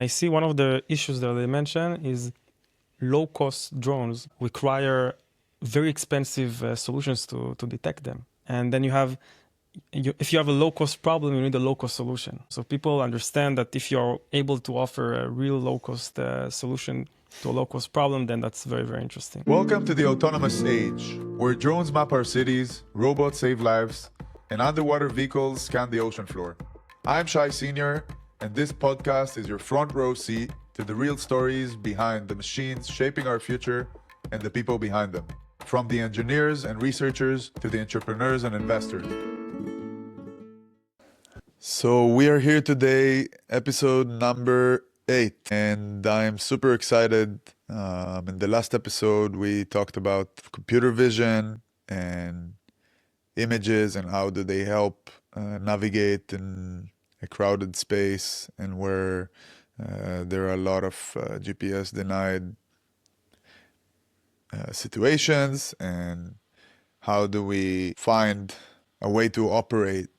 I see one of the issues that they mention is low-cost drones require very expensive solutions to detect them. And then if you have a low-cost problem, you need a low-cost solution. So people understand that if you're able to offer a real low-cost solution to a low-cost problem, then that's very, very interesting. Welcome to the autonomous age, where drones map our cities, robots save lives, and underwater vehicles scan the ocean floor. I'm Shai Senior, and this podcast is your front row seat to the real stories behind the machines shaping our future and the people behind them, from the engineers and researchers to the entrepreneurs and investors. So we are here today, episode number 8, and I'm super excited. In the last episode, we talked about computer vision and images and how do they help navigate in a crowded space and where there are a lot of GPS denied situations, and how do we find a way to operate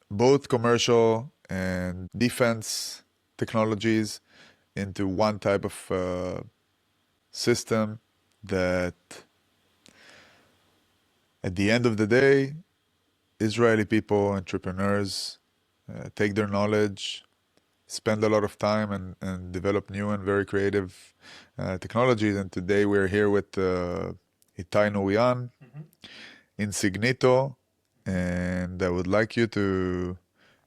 both commercial and defense technologies into one type of system that at the end of the day, Israeli people, entrepreneurs, take their knowledge, spend a lot of time and develop new and very creative technologies. And today we're here with Itay, Nourian, Insignito, and I would like you to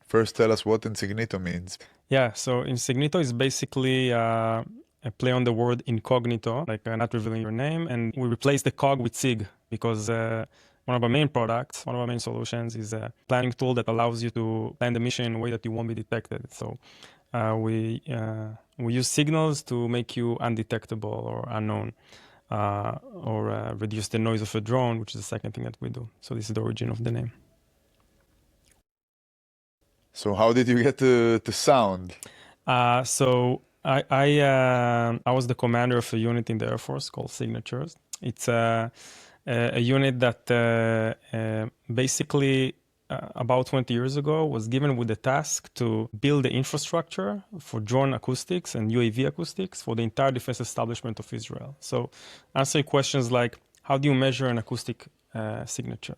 first tell us what Insignito means. Yeah, so Insignito is basically a play on the word incognito, like not revealing your name, and we replace the cog with SIG because one of our main products, one of our main solutions is a planning tool that allows you to plan the mission in a way that you won't be detected. So we use signals to make you undetectable or unknown, or reduce the noise of a drone, which is the second thing that we do. So this is the origin of the name. So how did you get to sound? So I was the commander of a unit in the Air Force called Signatures. It's a unit that basically about 20 years ago was given with the task to build the infrastructure for drone acoustics and UAV acoustics for the entire defense establishment of Israel. So answering questions like, how do you measure an acoustic signature?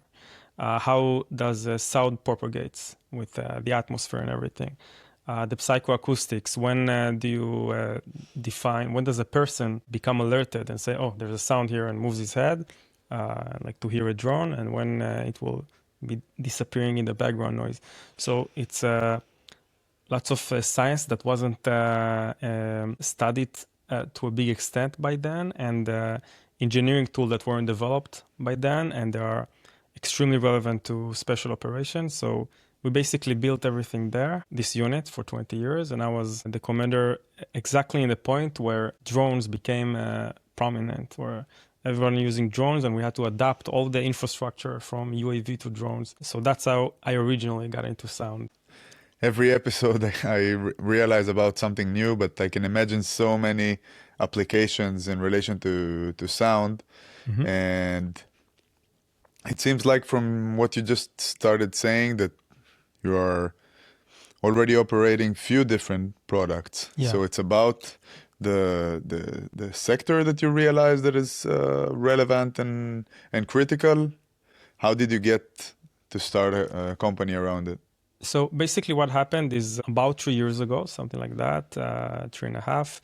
How does sound propagates with the atmosphere and everything? The psychoacoustics, when do you define, when does a person become alerted and say, oh, there's a sound here, and moves his head, like to hear a drone, and when it will be disappearing in the background noise. So it's lots of science that wasn't studied to a big extent by then, and engineering tools that weren't developed by then, and they are extremely relevant to special operations. So we basically built everything there, this unit, for 20 years, and I was the commander exactly in the point where drones became prominent, where everyone using drones, and we had to adapt all the infrastructure from UAV to drones. So that's how I originally got into sound. Every episode I realize about something new, but I can imagine so many applications in relation to sound. Mm-hmm. And it seems like from what you just started saying that you are already operating few different products. Yeah. So it's about the sector that you realize that is relevant and critical. How did you get to start a company around it? So basically what happened is about 3 years ago, something like that, 3.5,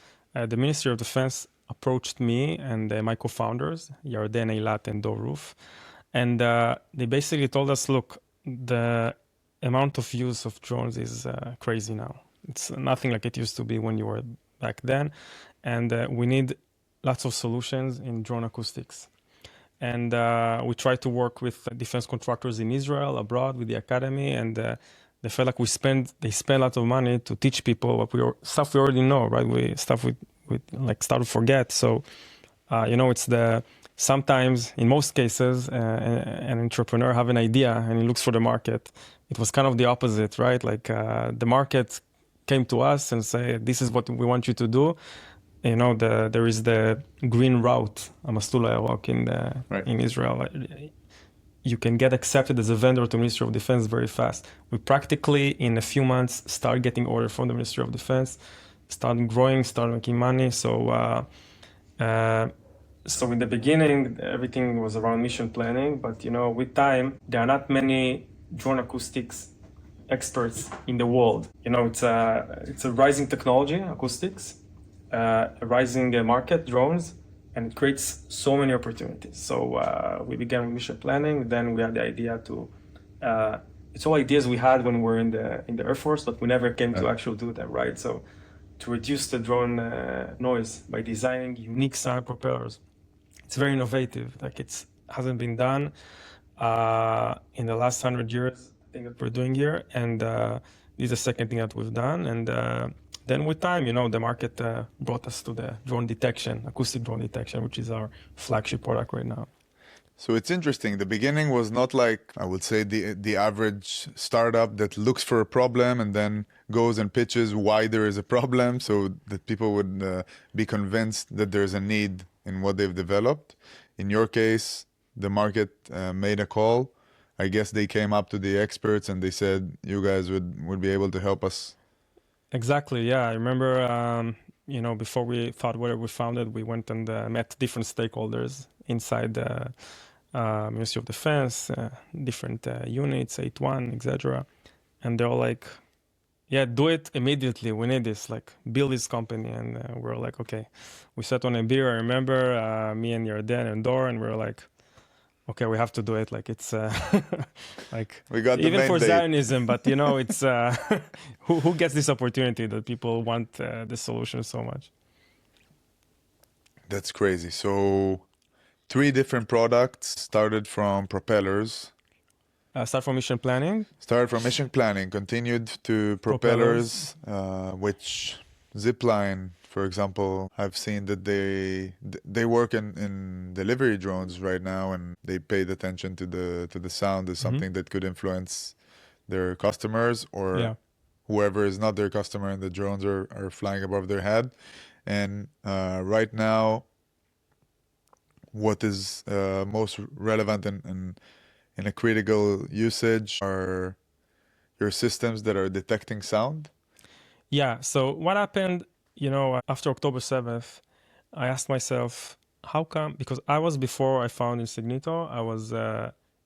the Ministry of Defense approached me and my co-founders, Yarden, Eilat, and Dor Roof. And they basically told us, look, the amount of use of drones is crazy now. It's nothing like it used to be when you were back then. And we need lots of solutions in drone acoustics. And we tried to work with defense contractors in Israel, abroad, with the academy. And they felt like they spend lots of money to teach people stuff we already know, right? Stuff we like start to forget. So, it's sometimes, in most cases, an entrepreneur have an idea and he looks for the market. It was kind of the opposite, right? Like the market came to us and say, this is what we want you to do. There is the green route, Amastula Iraq in Israel. You can get accepted as a vendor to Ministry of Defense very fast. We practically, in a few months, start getting orders from the Ministry of Defense, started growing, started making money. So in the beginning, everything was around mission planning, but with time, there are not many drone acoustics experts in the world. It's a rising technology, acoustics, a rising market, drones, and it creates so many opportunities. So we began with mission planning. Then we had the idea to. It's all ideas we had when we were in the Air Force, but we never came to actually do them, right? So to reduce the drone noise by designing unique sound propellers. It's very innovative. Like it hasn't been done in the last 100 years. I think that we're doing here, and this is the second thing that we've done. And then with time, the market brought us to the drone detection, acoustic drone detection, which is our flagship product right now. So it's interesting. The beginning was not like, I would say, the average startup that looks for a problem and then goes and pitches why there is a problem so that people would be convinced that there's a need in what they've developed. In your case, the market made a call. I guess they came up to the experts and they said, you guys would be able to help us. Exactly, yeah. I remember, before we thought whether we founded, we went and met different stakeholders inside the Ministry of Defense, different units, 8-1, etc. And they're all like, yeah, do it immediately. We need this, like build this company. And we're like, okay. We sat on a beer, I remember, me and Yarden and Dor, and we're like, okay, we have to do it. Like it's like We got the even for mandate. Zionism, but it's who gets this opportunity that people want the solution so much. That's crazy. So 3 different products started from propellers. Start from mission planning. Started from mission planning, continued to propellers, which Zipline, for example, I've seen that they work in delivery drones right now, and they paid attention to the sound as something that could influence their customers or whoever is not their customer, and the drones are flying above their head. And right now, what is most relevant and in a critical usage are your systems that are detecting sound? Yeah. So what happened, after October 7th, I asked myself, how come? Because before I found Insignito, I was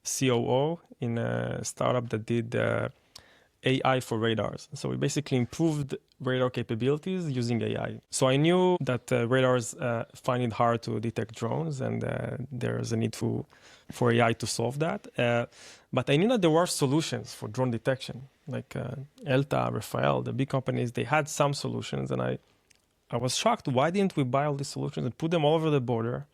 COO in a startup that did AI for radars. So we basically improved radar capabilities using AI. So I knew that radars find it hard to detect drones, and there's a need for AI to solve that. But I knew that there were solutions for drone detection, like Elta, Rafael, the big companies. They had some solutions, and I was shocked. Why didn't we buy all these solutions and put them all over the border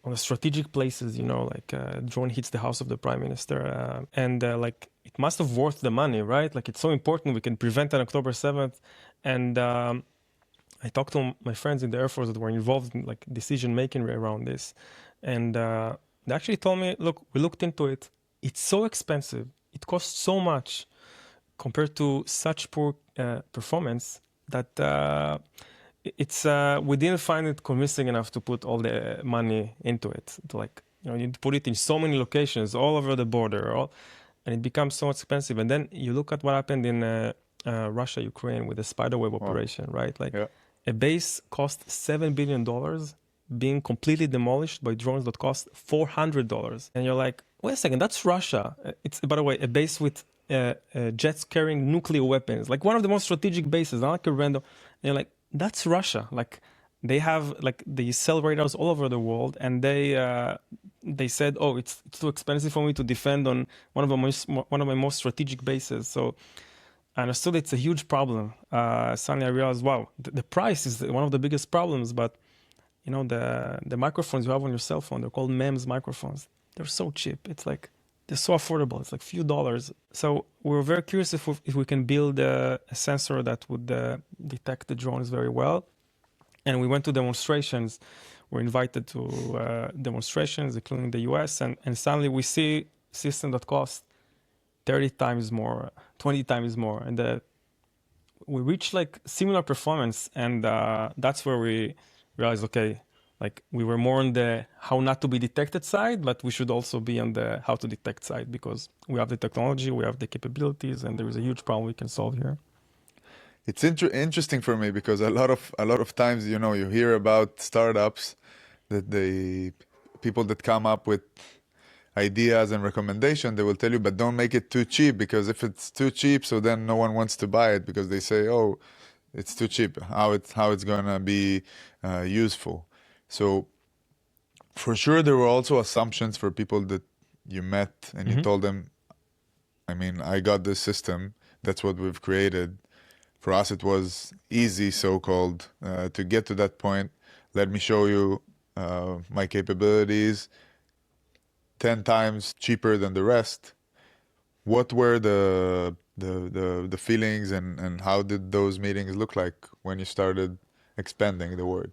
on the strategic places, like drone hits the house of the prime minister, and like it must have worth the money, right? Like it's so important. We can prevent on October 7th. And I talked to my friends in the Air Force that were involved in like decision making around this, and they actually told me, look, we looked into it. It's so expensive. It costs so much compared to such poor performance that we didn't find it convincing enough to put all the money into it. Like, you put it in so many locations all over the border, and it becomes so expensive. And then you look at what happened in Russia, Ukraine with the spiderweb operation, right? Like a base cost $7 billion being completely demolished by drones that cost $400. And you're like, wait a second, that's Russia. It's, by the way, a base with jets carrying nuclear weapons, like one of the most strategic bases, not like a random. And you're like, that's Russia. Like they sell radars all over the world, and they said, oh, it's too expensive for me to defend on one of my most strategic bases. So I understood it's a huge problem. Suddenly I realized, wow, the price is one of the biggest problems. But the microphones you have on your cell phone, they're called MEMS microphones. They're so cheap. It's like they're so affordable. It's like few dollars. So we were very curious if we can build a sensor that would detect the drones very well. And we went to demonstrations. We're invited to demonstrations, including the US, and suddenly we see systems that cost 30 times more, 20 times more, and we reach like similar performance. And that's where we realized, okay, like we were more on the how not to be detected side, but we should also be on the how to detect side, because we have the technology, we have the capabilities, and there is a huge problem we can solve here. It's interesting for me because a lot of times, you hear about startups that people that come up with ideas and recommendation, they will tell you, but don't make it too cheap, because if it's too cheap, so then no one wants to buy it because they say, oh, it's too cheap. How it's gonna be useful? So for sure, there were also assumptions for people that you met and you told them, I mean, I got this system. That's what we've created. For us, it was easy, so-called, to get to that point. Let me show you my capabilities, 10 times cheaper than the rest. What were the feelings, and how did those meetings look like when you started expanding the word?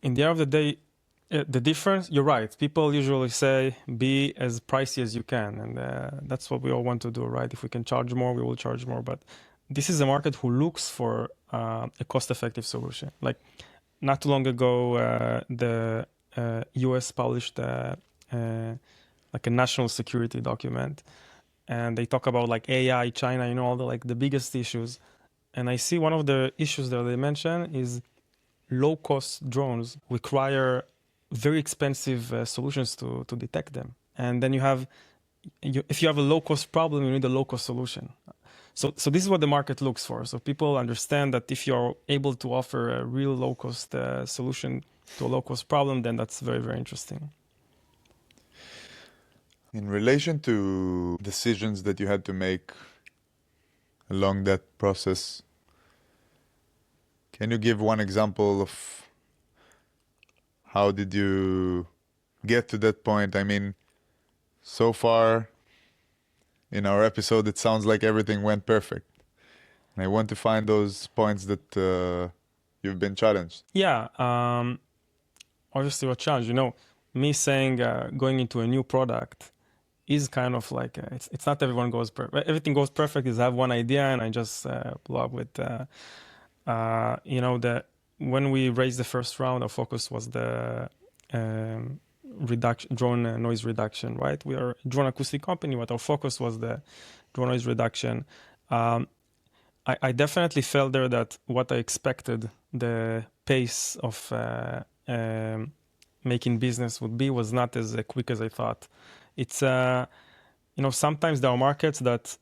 In the end of the day, the difference, you're right. People usually say be as pricey as you can. And that's what we all want to do, right? If we can charge more, we will charge more. But this is a market who looks for a cost-effective solution. Like not too long ago, the US published like a national security document. And they talk about like AI, China, all the biggest issues. And I see one of the issues that they mention is low-cost drones require very expensive solutions to detect them. And then if you have a low-cost problem, you need a low-cost solution. So this is what the market looks for. So people understand that if you're able to offer a real low-cost solution to a low-cost problem, then that's very, very interesting. In relation to decisions that you had to make along that process, can you give one example of how did you get to that point? I mean, so far in our episode, it sounds like everything went perfect. And I want to find those points that you've been challenged. Yeah, obviously a challenge. Me saying going into a new product is kind of like it's not everyone goes perfect. Everything goes perfect is I have one idea and I just blow up with when we raised the first round, our focus was the drone noise reduction, right? We are a drone acoustic company, but our focus was the drone noise reduction. I definitely felt there that what I expected the pace of making business would be was not as quick as I thought. It's sometimes there are markets that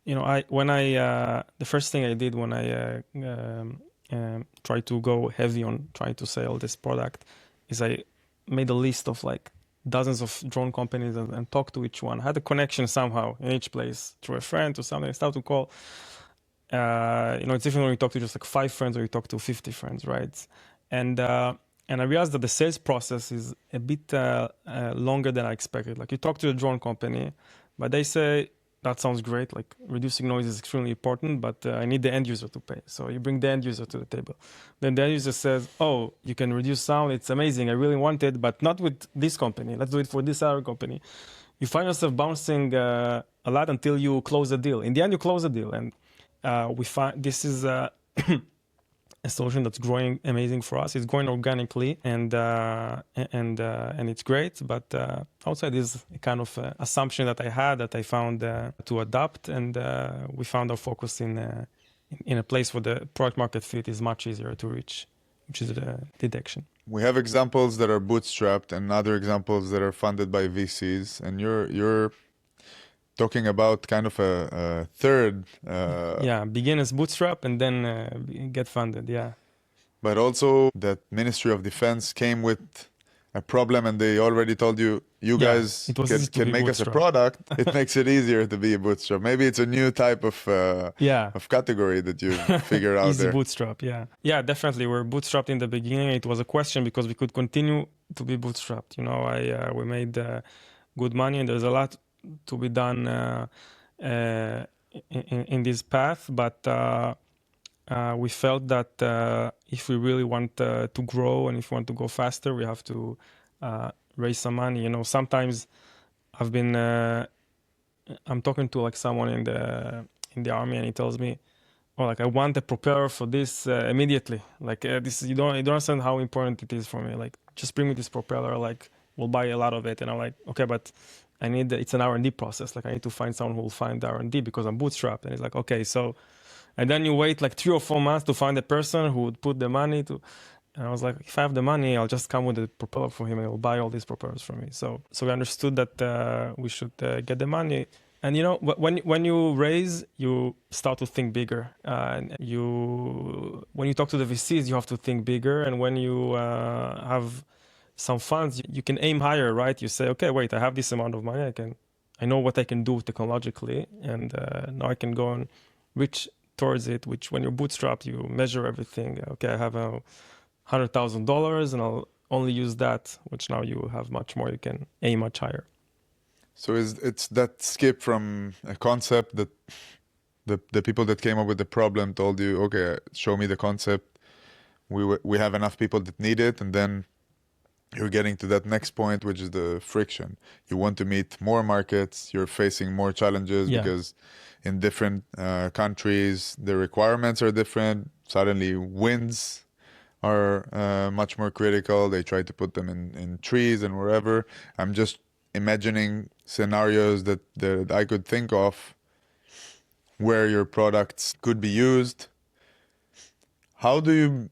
the first thing I did when I tried to go heavy on trying to sell this product is I made a list of like dozens of drone companies and talked to each one. I had a connection somehow in each place through a friend or something. I started to call. It's different when you talk to just like 5 friends or you talk to 50 friends, right? And I realized that the sales process is a bit longer than I expected. Like you talk to a drone company, but they say, that sounds great, like reducing noise is extremely important, but I need the end user to pay. So you bring the end user to the table. Then the end user says, oh, you can reduce sound, it's amazing, I really want it, but not with this company, let's do it for this other company. You find yourself bouncing a lot until you close a deal. In the end, you close a deal, and we find this is a solution that's growing amazing for us. It's growing organically, and it's great. But outside is a kind of assumption that I had that I found to adapt, and we found our focus in a place where the product market fit is much easier to reach, which is the detection. We have examples that are bootstrapped and other examples that are funded by VCs, and you're talking about kind of a third. Begin as bootstrap and then get funded. Yeah. But also that Ministry of Defense came with a problem and they already told you guys can make us a product. It makes it easier to be a bootstrap. Maybe it's a new type of category that you figure out Easy there. Bootstrap, yeah, definitely. We're bootstrapped in the beginning. It was a question because we could continue to be bootstrapped. We made good money, and there's a lot to be done in this path, but we felt that if we really want to grow and if we want to go faster, we have to raise some money. Sometimes I'm talking to like someone in the army, and he tells me, "Oh, like I want a propeller for this immediately. Like this, you don't understand how important it is for me. Like just bring me this propeller. Like we'll buy a lot of it." And I'm like, "Okay, but it's an R&D process. Like I need to find someone who will find the R&D because I'm bootstrapped. And it's like, okay, so, and then you wait like 3 or 4 months to find a person who would put the money to, and I was like, if I have the money, I'll just come with a propeller for him and he'll buy all these propellers from me. So we understood that we should get the money. And when you raise, you start to think bigger. And when you talk to the VCs, you have to think bigger. And when you have some funds, you can aim higher, right? You say, okay, wait, I have this amount of money. I know what I can do technologically, and now I can go and reach towards it. Which when you're bootstrapped, you measure everything. Okay, I have $100,000, and I'll only use that. Which now you have much more. You can aim much higher. So it's that skip from a concept that the people that came up with the problem told you, okay, show me the concept. We have enough people that need it, and then you're getting to that next point, which is the friction. You want to meet more markets. You're facing more challenges because in different countries, the requirements are different. Suddenly, winds are much more critical. They try to put them in trees and wherever. I'm just imagining scenarios that I could think of where your products could be used. How do you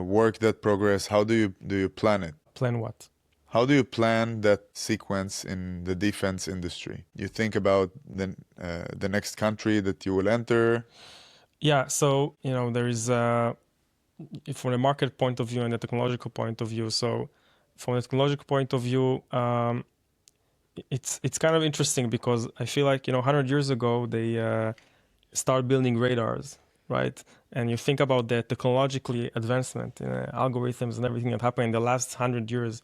work that progress? How do you plan it? Plan what? How do you plan that sequence in the defense industry? You think about the next country that you will enter. Yeah, so there is from the market point of view and the technological point of view. So from the technological point of view, it's kind of interesting because I feel like 100 years ago they started building radars, right? And you think about the technologically advancement in algorithms and everything that happened in the last 100 years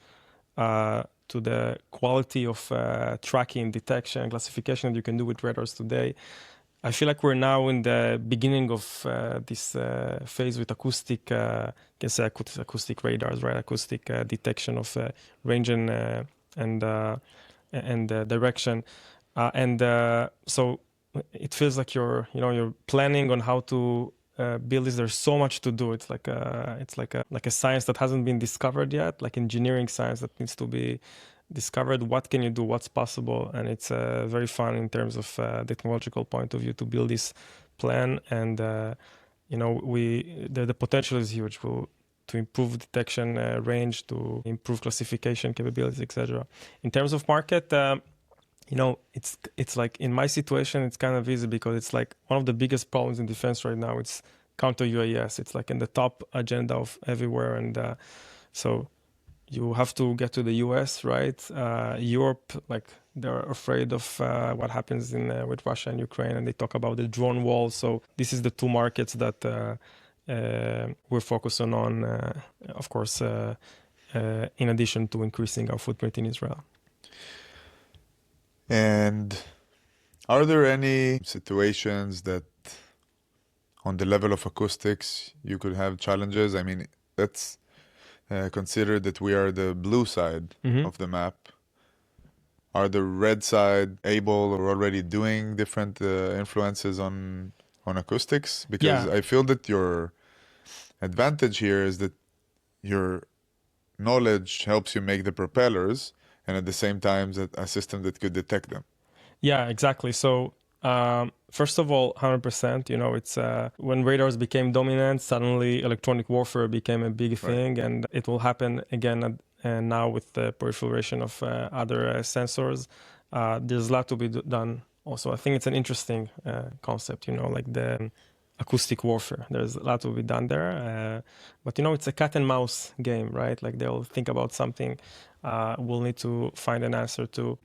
to the quality of tracking, detection, classification that you can do with radars today. I feel like we're now in the beginning of this phase with acoustic radars, right? Acoustic detection of range and direction, so it feels like you're planning on how to build this. There's so much to do. It's like a science that hasn't been discovered yet, like engineering science that needs to be discovered. What can you do? What's possible? And it's very fun in terms of the technological point of view to build this plan. And the potential is huge to improve detection range, to improve classification capabilities, etc. In terms of market, it's like in my situation, it's kind of easy because it's like one of the biggest problems in defense right now. It's counter UAS. It's like in the top agenda of everywhere, and so you have to get to the US, right? Europe, like they're afraid of what happens with Russia and Ukraine, and they talk about the drone wall. So this is the 2 markets that we're focusing on, of course, in addition to increasing our footprint in Israel. And are there any situations that on the level of acoustics you could have challenges? I mean, let's consider that we are the blue side of the map. Are the red side able or already doing different influences on acoustics? Because I feel that your advantage here is that your knowledge helps you make the propellers, and at the same time a system that could detect them. Yeah, exactly. So first of all, 100%, it's when radars became dominant, suddenly electronic warfare became a big thing, right. And it will happen again now with the proliferation of other sensors. There's a lot to be done also. I think it's an interesting concept, like the acoustic warfare. There's a lot to be done there. But, it's a cat and mouse game, right? Like they'll think about something. We'll need to find an answer to.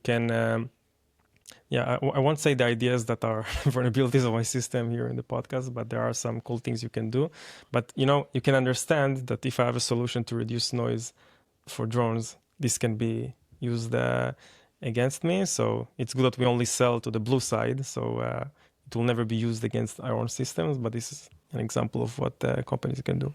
I won't say the ideas that are vulnerabilities of my system here in the podcast, but there are some cool things you can do. But, you can understand that if I have a solution to reduce noise for drones, this can be used against me. So it's good that we only sell to the blue side. So it will never be used against our own systems. But this is an example of what companies can do.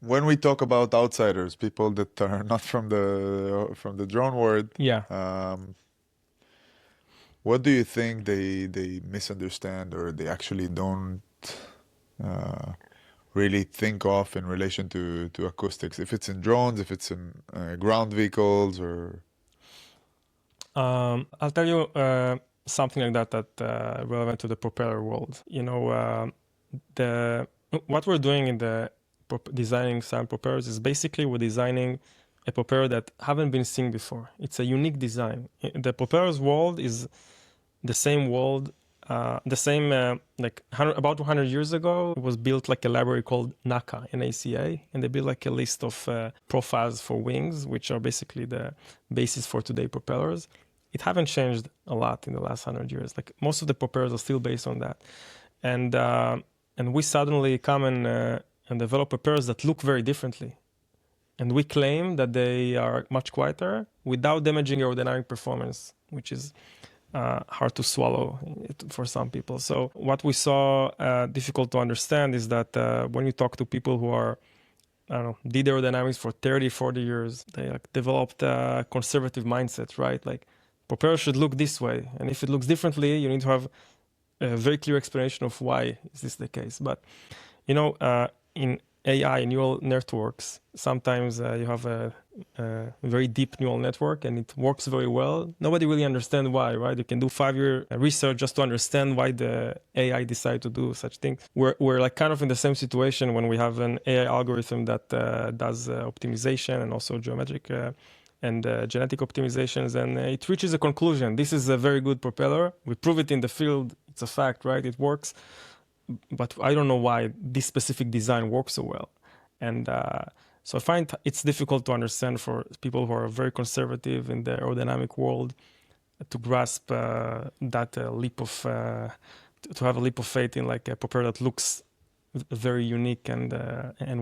When we talk about outsiders, people that are not from the drone world, what do you think they misunderstand or they actually don't really think of in relation to acoustics? If it's in drones, if it's in ground vehicles, or I'll tell you something like that relevant to the propeller world. The what we're doing in the designing sound propellers is basically we're designing a propeller that haven't been seen before. It's a unique design. The propellers world is the same world, the same about 100 years ago. It was built like a library called NACA, NACA, and they built like a list of profiles for wings, which are basically the basis for today propellers. It haven't changed a lot in the last 100 years. Like most of the propellers are still based on that, and we suddenly come and develop propellers that look very differently. And we claim that they are much quieter without damaging aerodynamic performance, which is hard to swallow for some people. So what we saw difficult to understand is that when you talk to people who are, I don't know, did aerodynamics for 30, 40 years, they developed a conservative mindset, right? Like propeller should look this way. And if it looks differently, you need to have a very clear explanation of why is this the case. But, in AI, neural networks, sometimes you have a very deep neural network and it works very well. Nobody really understands why, right? You can do 5-year research just to understand why the AI decided to do such things. We're like kind of in the same situation when we have an AI algorithm that does optimization and also geometric and genetic optimizations, and it reaches a conclusion. This is a very good propeller. We prove it in the field. It's a fact, right? It works. But I don't know why this specific design works so well. And so I find it's difficult to understand for people who are very conservative in the aerodynamic world to grasp that leap of, to have a leap of faith in like a propeller that looks very unique and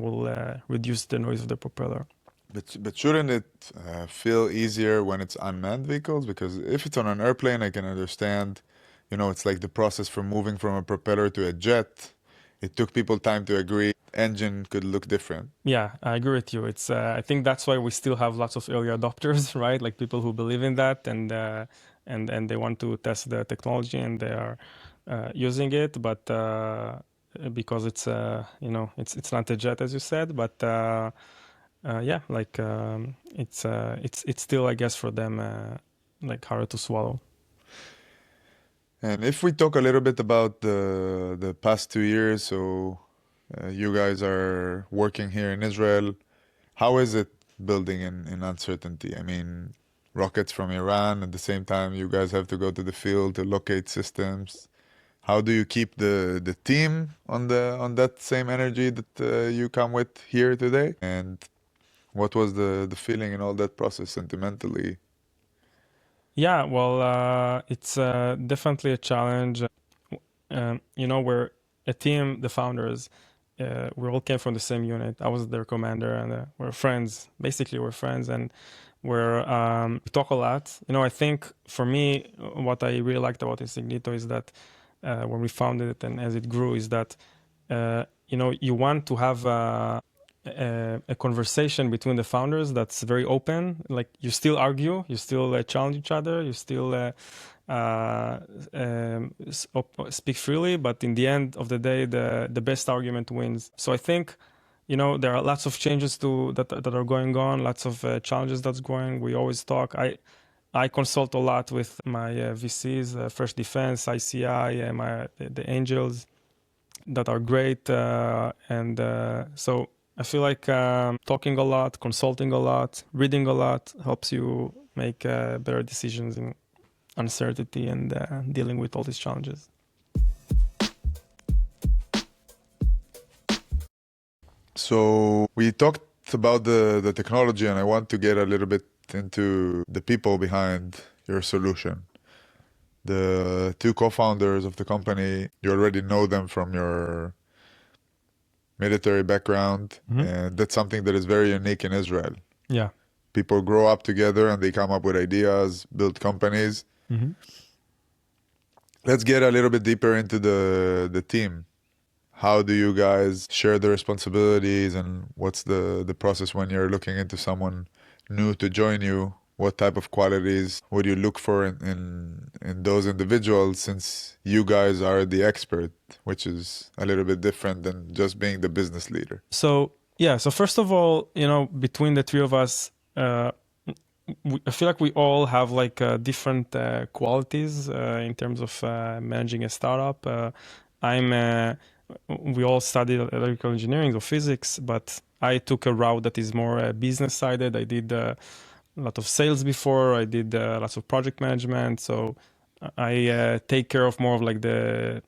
will reduce the noise of the propeller. But shouldn't it feel easier when it's unmanned vehicles? Because if it's on an airplane, I can understand, it's like the process from moving from a propeller to a jet. It took people time to agree. Engine could look different. Yeah, I agree with you. It's I think that's why we still have lots of early adopters, right? Like people who believe in that and they want to test the technology and they are using it, but because it's it's not a jet as you said, but yeah, like it's still, I guess, for them like harder to swallow. And if we talk a little bit about the past 2 years, so you guys are working here in Israel. How is it building in uncertainty? I mean, rockets from Iran, at the same time you guys have to go to the field to locate systems. How do you keep the team on that same energy that you come with here today? And what was the feeling in all that process sentimentally? Yeah, well, it's definitely a challenge. We're a team, the founders. We all came from the same unit. I was their commander, and we're friends. Basically, we're friends, and we talk a lot. I think for me, what I really liked about Insignito is that when we founded it and as it grew, is that you want to have a conversation between the founders that's very open. Like you still argue, you still challenge each other, you still speak freely, but in the end of the day, the best argument wins. So I think there are lots of changes that are going on, lots of challenges that's going. We always talk. I consult a lot with my VCs, Fresh Defense, ICI, and the angels that are great, and so I feel like talking a lot, consulting a lot, reading a lot helps you make better decisions in uncertainty and dealing with all these challenges. So we talked about the technology, and I want to get a little bit into the people behind your solution. The two co-founders of the company, you already know them from your military background, and that's something that is very unique in Israel. Yeah. People grow up together and they come up with ideas, build companies. Let's get a little bit deeper into the team. How do you guys share the responsibilities, and what's the process when you're looking into someone new to join you? What type of qualities would you look for in those individuals, since you guys are the expert, which is a little bit different than just being the business leader? So first of all, between the three of us, I feel like we all have like different qualities in terms of managing a startup. I'm we all studied electrical engineering or physics, but I took a route that is more business sided. I did a lot of sales before. I did lots of project management. So I take care of more of like the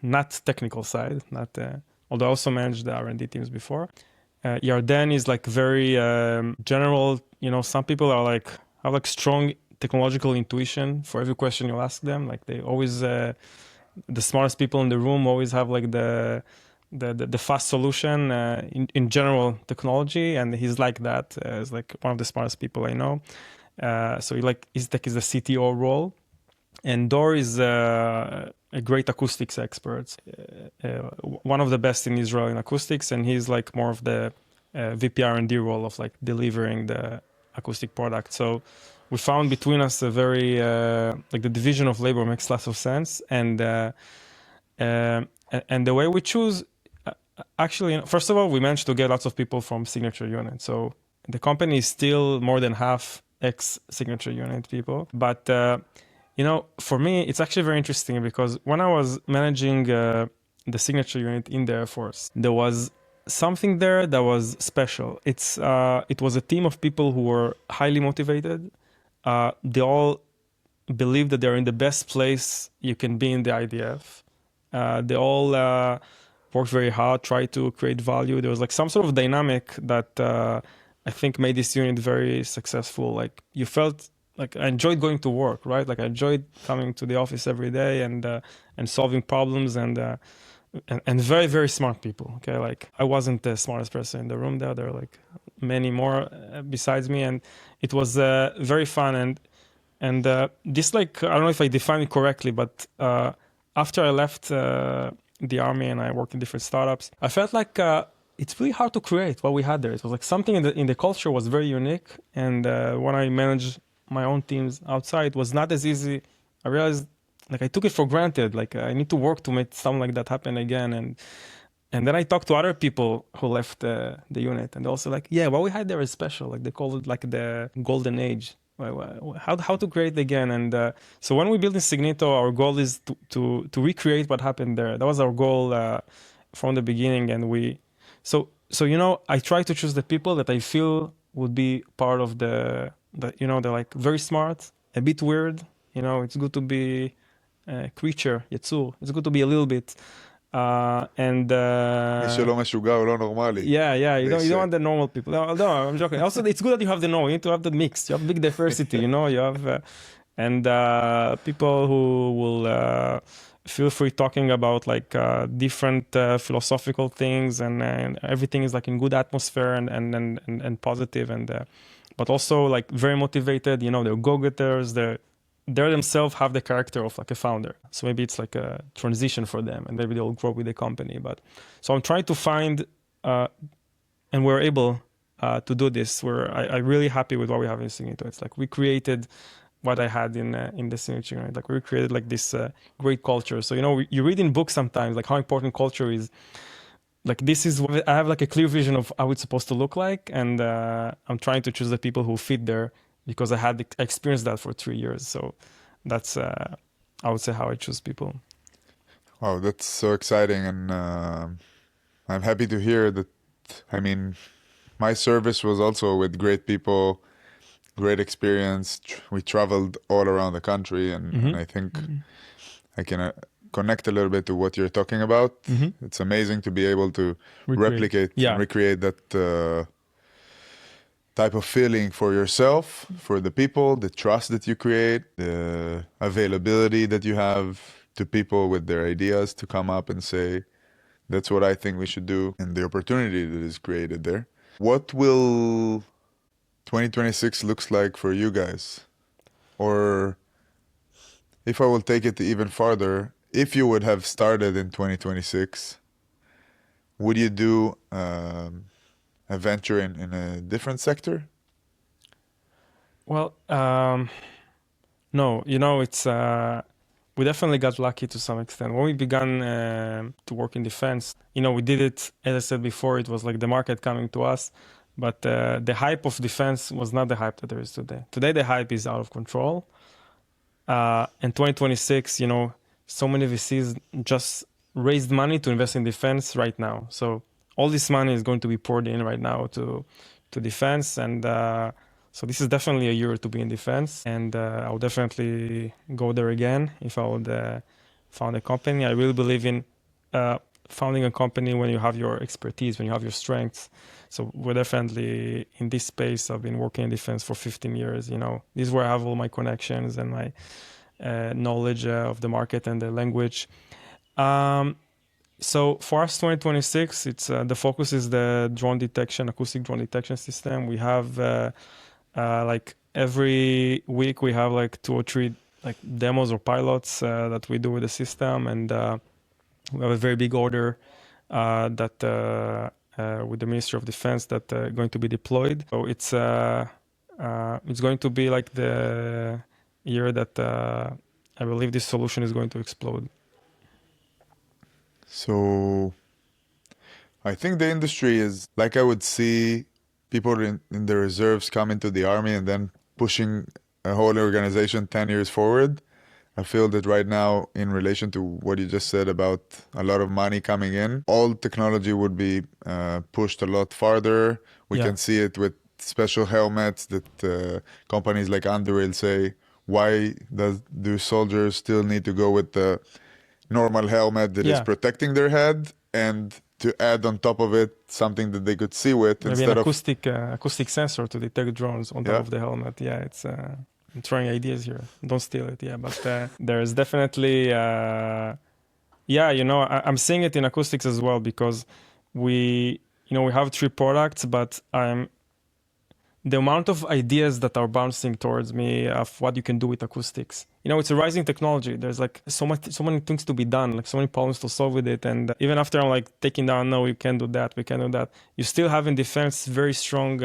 not technical side, not although I also managed the R&D teams before. Yarden is like very general. You know, some people are like have like strong technological intuition for every question you ask them. Like they always, the smartest people in the room always have like the fast solution in general technology, and he's like that. He's like one of the smartest people I know. So he's like is the CTO role, and Dor is a great acoustics expert, one of the best in Israel in acoustics, and he's like more of the VP R&D role of like delivering the acoustic product. So we found between us a very like the division of labor makes lots of sense, and the way we choose, actually, first of all, we managed to get lots of people from signature unit. So the company is still more than half ex signature unit people, but you know, for me, it's actually very interesting because when I was managing the signature unit in the Air Force, there was something there that was special. It was a team of people who were highly motivated. They all believe that they're in the best place you can be in the IDF. They all worked very hard, tried to create value. There was like some sort of dynamic that I think made this unit very successful. Like you felt like I enjoyed going to work, right? Like I enjoyed coming to the office every day and solving problems and very, very smart people. Okay, like I wasn't the smartest person in the room there. There were like many more besides me, and it was very fun. And this, like, I don't know if I defined it correctly, but after I left the army and I worked in different startups, I felt like it's really hard to create what we had there. It was like something in the culture was very unique, and when I managed my own teams outside, it was not as easy. I realized, like, I took it for granted. Like, I need to work to make something like that happen again. And then I talked to other people who left the unit, and they're also like, yeah, what we had there is special. Like, they call it like the golden age. How to create again. And so when we built Insignito, our goal is to recreate what happened there. That was our goal from the beginning. And so you know, I try to choose the people that I feel would be part of you know, they're like very smart, a bit weird. You know, it's good to be a creature, יצור. It's good to be a little bit. And מי שלא משוגע הוא לא נורמלי. yeah, you don't want the normal people. No, I'm joking. Also, it's good that you have the normal. You need to have the mix. You have big diversity. You know, you have and people who will feel free talking about like different philosophical things, and everything is like in good atmosphere and positive, and but also like very motivated. You know, they're go-getters. They themselves have the character of like a founder. So maybe it's like a transition for them, and maybe they'll grow with the company. But so I'm trying to find, and we're able to do this. I'm really happy with what we have in Insignito. It's like we created what I had in the signature, right? Like we created like this great culture. So, you know, you read in books sometimes like how important culture is. Like this is what I have, like a clear vision of how it's supposed to look like, and I'm trying to choose the people who fit there, because I experienced that for 3 years. So that's, I would say, how I choose people. Wow, that's so exciting. And I'm happy to hear that. I mean, my service was also with great people, great experience. We traveled all around the country, and I think I can connect a little bit to what you're talking about. It's amazing to be able to replicate and recreate that type of feeling for yourself, for the people, the trust that you create, the availability that you have to people with their ideas to come up and say, that's what I think we should do, and the opportunity that is created there. What will 2026 looks like for you guys? Or if I will take it even farther, if you would have started in 2026, would you do a venture in a different sector? Well, no, you know, it's we definitely got lucky to some extent. When we began to work in defense, you know, we did it, as I said before, it was like the market coming to us. But the hype of defense was not the hype that there is today. Today, the hype is out of control. In 2026, so many VCs just raised money to invest in defense right now. So all this money is going to be poured in right now to defense. And so this is definitely a year to be in defense. And I would definitely go there again if I would found a company. I really believe in founding a company when you have your expertise, when you have your strengths. So we're definitely in this space. I've been working in defense for 15 years. This is where I have all my connections and my knowledge of the market and the language. So for us, 2026, it's the focus is the drone detection, acoustic drone detection system. We have like every week we have like 2 or 3 like demos or pilots that we do with the system, and we have a very big order that with the Ministry of Defense that going to be deployed. So it's going to be like the year that I believe this solution is going to explode. So I think the industry is like, I would see people in the reserves come into the army and then pushing a whole organization 10 years forward. I feel that right now, in relation to what you just said about a lot of money coming in, all technology would be pushed a lot farther. We can see it with special helmets that companies like Underrail say, why do soldiers still need to go with the normal helmet that is protecting their head, and to add on top of it something that they could see with, maybe instead an acoustic sensor to detect drones on top of the helmet. It's I'm throwing ideas here. Don't steal it. But there's definitely I'm seeing it in acoustics as well, because we have 3 products, but the amount of ideas that are bouncing towards me of what you can do with acoustics. It's a rising technology. There's like so many things to be done, like so many problems to solve with it. And even after I'm like taking down, no, we can't do that, you still have in defense very strong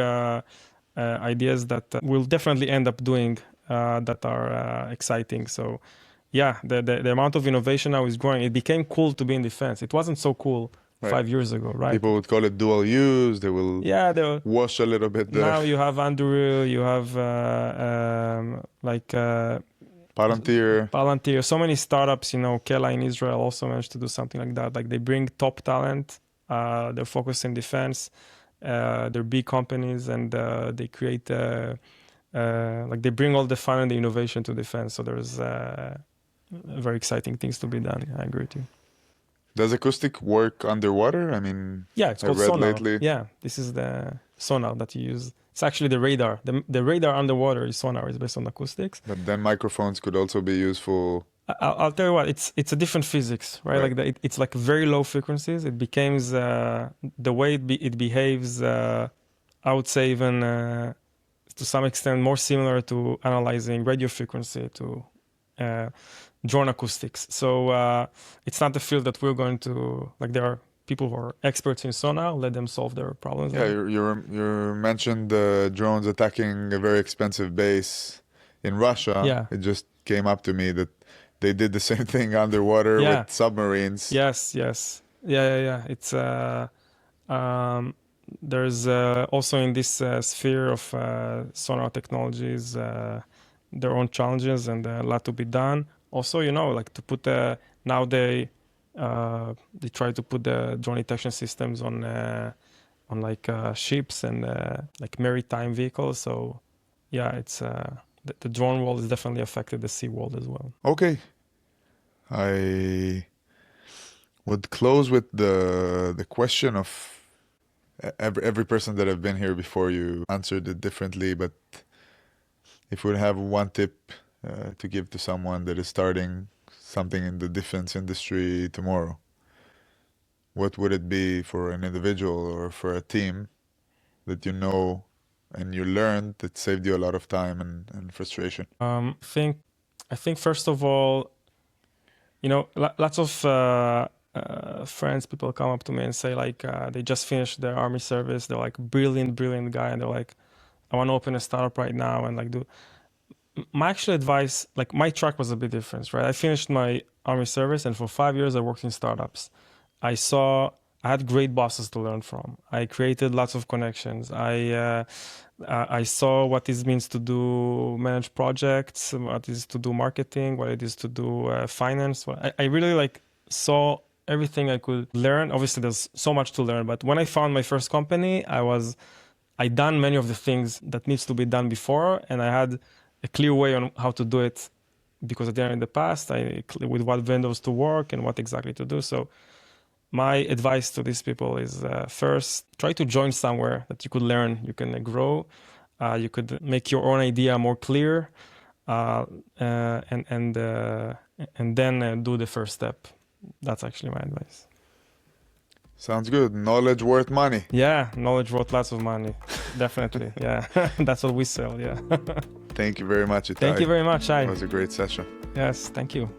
ideas that we'll definitely end up doing that are exciting. So the amount of innovation now is growing. It became cool to be in defense. It wasn't so cool 5 years ago, right? People would call it dual use. They will wash a little bit there. Now you have Underrail, you have Palantir. So many startups, Kela in Israel also managed to do something like that. Like they bring top talent, they're focused in defense, they're big companies, and they create, they bring all the fun and the innovation to defense. So there's very exciting things to be done. I agree with you. Does acoustic work underwater? I mean, it's called sonar. Lately. This is the sonar that you use. It's actually the radar. The radar underwater is sonar. It's based on acoustics. But then microphones could also be useful. I'll tell you what. It's a different physics, right? Like it's like very low frequencies. It becomes the way it behaves. I would say even to some extent more similar to analyzing radio frequency to drone acoustics. So it's not the field that we're going to, there are people who are experts in sonar, let them solve their problems. You mentioned the drones attacking a very expensive base in Russia. It just came up to me that they did the same thing underwater with submarines. Yes. It's there's also in this sphere of sonar technologies their own challenges and a lot to be done. Also, to put now they try to put the drone detection systems on ships and maritime vehicles. So it's the drone world is definitely affected the sea world as well. Okay, I would close with the question of every person that have been here before you answered it differently, but if we have one tip to give to someone that is starting something in the defense industry tomorrow, what would it be for an individual or for a team that and you learned that saved you a lot of time and frustration? I think first of all, lots of friends, people come up to me and say they just finished their army service. They're like brilliant guy, and they're like, I want to open a startup right now and do. My actual advice, my track was a bit different, right? I finished my army service, and for 5 years I worked in startups. I I had great bosses to learn from. I created lots of connections. I saw what it means to manage projects, what it is to do marketing, what it is to do finance. I really saw everything I could learn. Obviously, there's so much to learn, but when I found my first company, I done many of the things that needs to be done before, and I had a clear way on how to do it because I did it in the past. With what vendors to work and what exactly to do. So my advice to these people is first, try to join somewhere that you could learn, you can grow, you could make your own idea more clear, and then do the first step. That's actually my advice. Sounds good. Knowledge worth money. Yeah, knowledge worth lots of money. Definitely. Yeah, that's what we sell. Yeah. Thank you very much, Itay. Thank you very much, It was a great session. Yes, thank you.